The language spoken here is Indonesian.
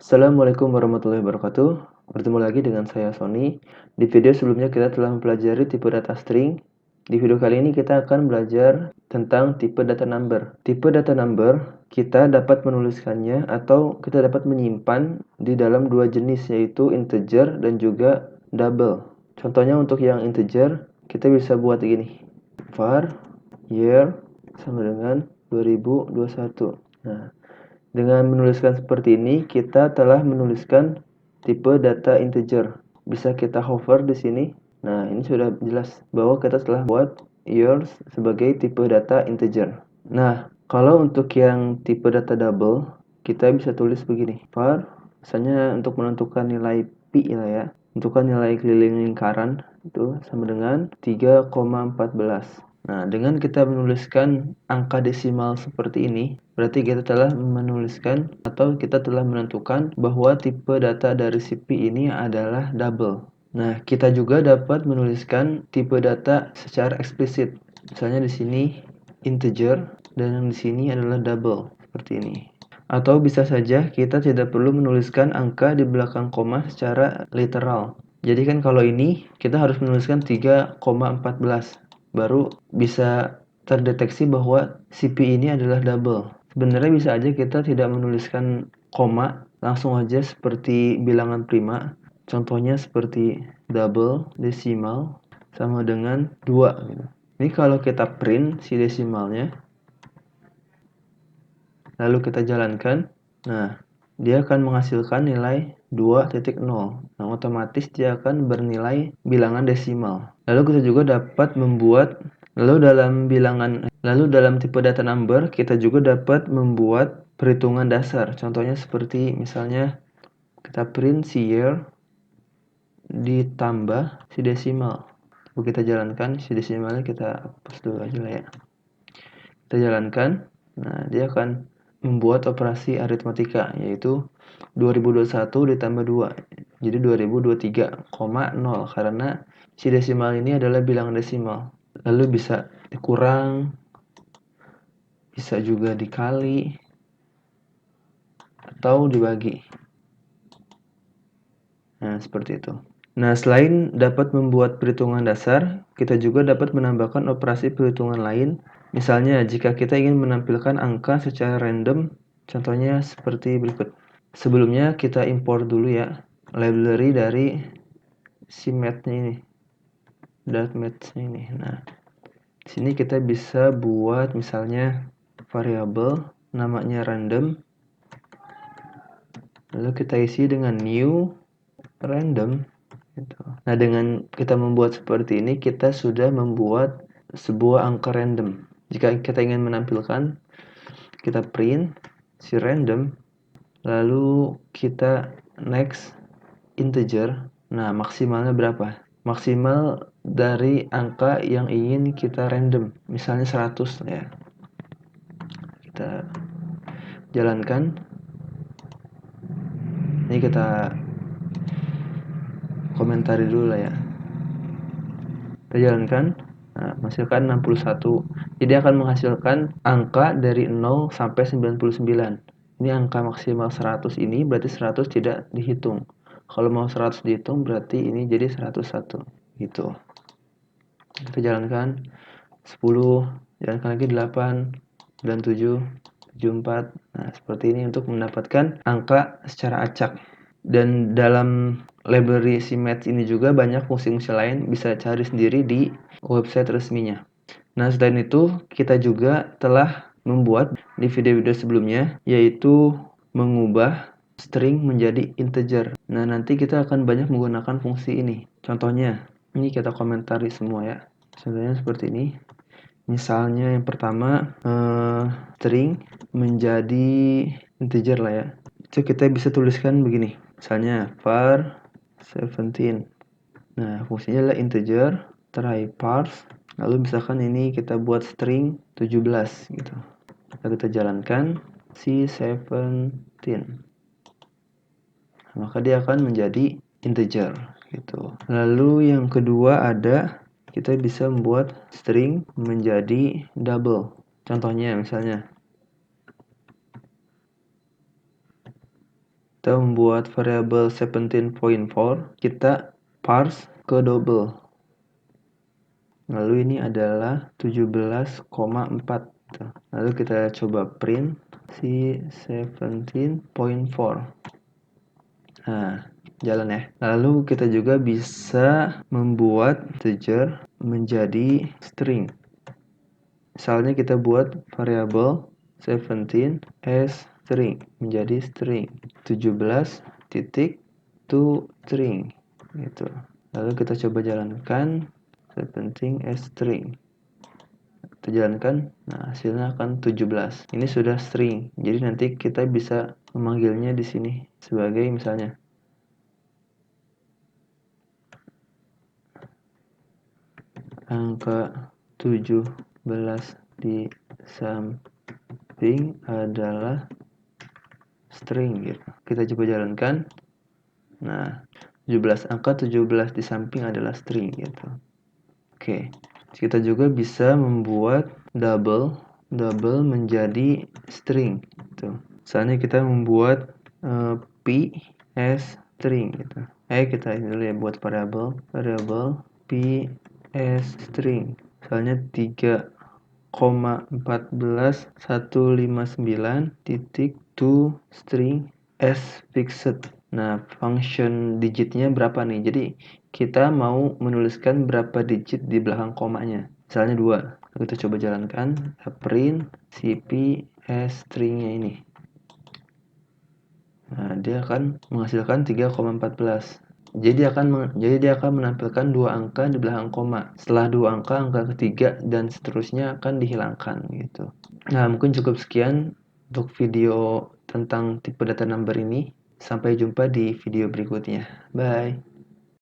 Assalamualaikum warahmatullahi wabarakatuh. Bertemu lagi dengan saya Sony. Di video sebelumnya kita telah mempelajari tipe data string. Di video kali ini kita akan belajar tentang tipe data number. Tipe data number kita dapat menuliskannya atau kita dapat menyimpan di dalam dua jenis, yaitu integer dan juga double. Contohnya untuk yang integer kita bisa buat gini. var year sama dengan 2021. Nah, dengan menuliskan seperti ini, kita telah menuliskan tipe data integer. Bisa kita hover di sini. Nah, ini sudah jelas bahwa kita telah buat years sebagai tipe data integer. Nah, kalau untuk yang tipe data double, kita bisa tulis begini. var, misalnya untuk menentukan nilai pi lah ya. Tentukan nilai keliling lingkaran itu sama dengan 3,14. Nah, dengan kita menuliskan angka desimal seperti ini, berarti kita telah menuliskan atau kita telah menentukan bahwa tipe data dari si pi ini adalah double. Nah, kita juga dapat menuliskan tipe data secara eksplisit. Misalnya di sini integer dan yang di sini adalah double seperti ini. Atau bisa saja kita tidak perlu menuliskan angka di belakang koma secara literal. Jadi kan kalau ini kita harus menuliskan 3,14 baru bisa terdeteksi bahwa si pi ini adalah double. Sebenarnya bisa aja kita tidak menuliskan koma, langsung aja seperti bilangan prima. Contohnya seperti double desimal sama dengan 2 gitu. Ini kalau kita print si desimalnya, lalu kita jalankan, nah dia akan menghasilkan nilai 2.0. Nah, otomatis dia akan bernilai bilangan desimal. Lalu kita juga dapat membuat, lalu dalam tipe data number kita juga dapat membuat perhitungan dasar. Contohnya seperti misalnya kita print si year ditambah si desimal. Lalu kita jalankan, si desimalnya kita hapus dulu aja lah ya. Kita jalankan, nah dia akan membuat operasi aritmatika, yaitu 2021 ditambah 2, jadi 2023,0, karena si desimal ini adalah bilangan desimal. Lalu bisa dikurang, bisa juga dikali, atau dibagi. Nah, seperti itu. Nah, selain dapat membuat perhitungan dasar, kita juga dapat menambahkan operasi perhitungan lain. Misalnya, jika kita ingin menampilkan angka secara random, contohnya seperti berikut. Sebelumnya kita import dulu ya library dari si math-nya ini, .math-nya ini. Nah, di sini kita bisa buat misalnya variabel namanya random, lalu kita isi dengan new random. Nah, dengan kita membuat seperti ini, kita sudah membuat sebuah angka random. Jika kita ingin menampilkan, kita print si random, lalu kita next integer. Nah, maksimalnya berapa? Maksimal dari angka yang ingin kita random, misalnya 100 ya. Kita jalankan. Ini kita komentari dulu lah ya. Kita jalankan. Nah, menghasilkan 61. Jadi akan menghasilkan angka dari 0 sampai 99. Ini angka maksimal 100 ini berarti 100 tidak dihitung. Kalau mau 100 dihitung berarti ini jadi 101 gitu. Kita jalankan 10, jalankan lagi 8, 97, 74. Nah, seperti ini untuk mendapatkan angka secara acak. Dan dalam library si math ini juga banyak fungsi-fungsi lain, bisa cari sendiri di website resminya. Nah, selain itu kita juga telah membuat di video-video sebelumnya, yaitu mengubah string menjadi integer. Nah, nanti kita akan banyak menggunakan fungsi ini. Contohnya, ini kita komentari semua ya. Contohnya seperti ini. Misalnya yang pertama, string menjadi integer lah ya. Itu kita bisa tuliskan begini. Misalnya var 17. Nah, fungsinya adalah integer, try parse. Lalu misalkan ini kita buat string 17 gitu. Lalu kita jalankan si 17. Maka dia akan menjadi integer gitu. Lalu yang kedua ada kita bisa membuat string menjadi double. Contohnya misalnya kita membuat variabel 17.4, kita parse ke double. Lalu ini adalah 17,4. Lalu kita coba print si 17.4. Nah, jalan ya. Lalu kita juga bisa membuat integer menjadi string. Misalnya kita buat variabel 17 as string menjadi string 17 titik to string gitu. Lalu kita coba jalankan 17 as string. Kita jalankan, nah hasilnya akan 17. Ini sudah string. Jadi nanti kita bisa memanggilnya di sini sebagai misalnya angka 17 di samping adalah string gitu. Kita coba jalankan. Nah, 17 angka 17 di samping adalah string gitu. Oke. Kita juga bisa membuat double menjadi string gitu. Misalnya kita membuat p as string gitu. Kita ini dulu ya buat variabel p as string. Misalnya 3,14159 titik to string as fixed. Nah, function digitnya berapa nih? Jadi kita mau menuliskan berapa digit di belakang komanya. Misalnya 2. Kita coba jalankan, print cp as stringnya ini. Nah, dia akan menghasilkan 3,14. Jadi dia akan menampilkan 2 angka di belakang koma. Setelah 2 angka ketiga dan seterusnya akan dihilangkan gitu. Nah, mungkin cukup sekian untuk video tentang tipe data number ini. Sampai jumpa di video berikutnya. Bye.